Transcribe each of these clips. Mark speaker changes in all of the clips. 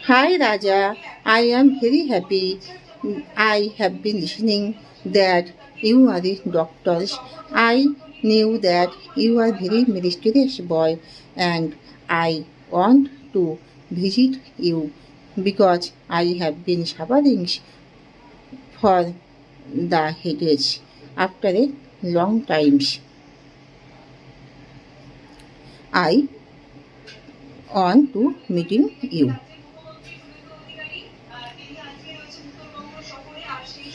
Speaker 1: Hi Raja, I am very happy. I have been listening that you are the doctors. I knew that you are very mysterious boy and I want to visit you because I have been suffering for the headache after a long time. I want to meeting you.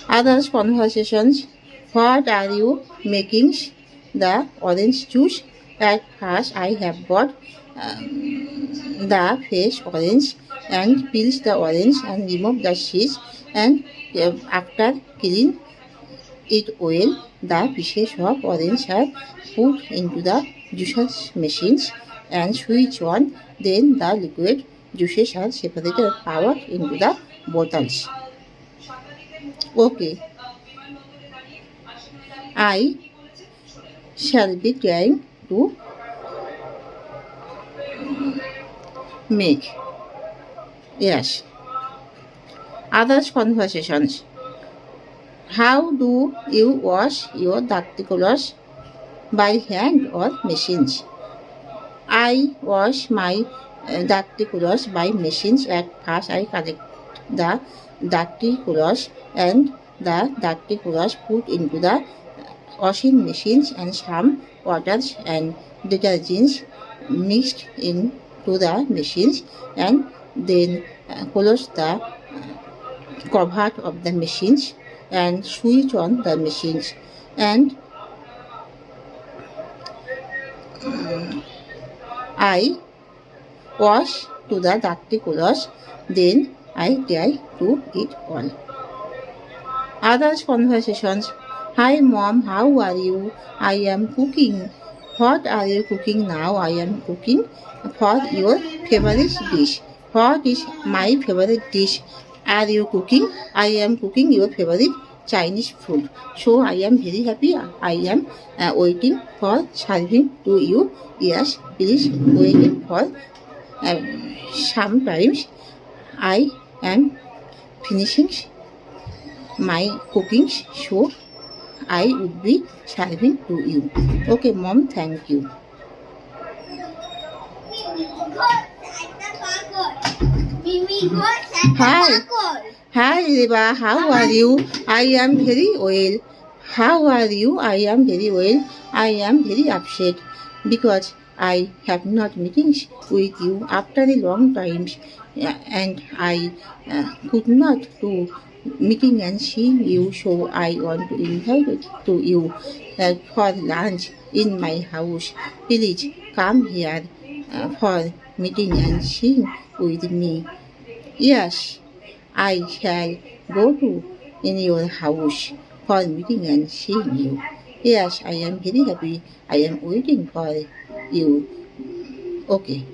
Speaker 1: Others conversations. What are you making? The orange juice. At first, I have bought the fresh orange and peels the orange and remove the seeds. And after cleaning it well, the pieces of orange are put into the juice machines and switch on. Then the liquid juices are separated and poured into the bottles. Okay, I shall be trying to make. Yes. Others conversations. How do you wash your dactylos? By hand or machines? I wash my dactylos by machines. At first, I collect the dactylos and the dactylos put into the washing machines and some waters and detergents mixed into the machines and then close the cover of the machines and switch on the machines and I wash to the dactylos, then I try to eat all. Others conversations. Hi mom, how are you? I am cooking. What are you cooking now? I am cooking for your favorite dish. What is my favorite dish? Are you cooking? I am cooking your favorite Chinese food. So I am very happy. I am waiting for serving to you. Yes, please waiting for sometimes I am finishing my cooking, so I would be serving to you. Okay, mom, thank you. Hi. Hi, Reba. How are you? I am very well. How are you? I am very well. I am very upset because I have not meetings with you after a long time, and I could not do meeting and seeing you, so I want to invite to you for lunch in my house. Please come here for meeting and seeing with me. Yes, I shall go to in your house for meeting and seeing you. Yes, I am very happy. I am waiting for you. Okay.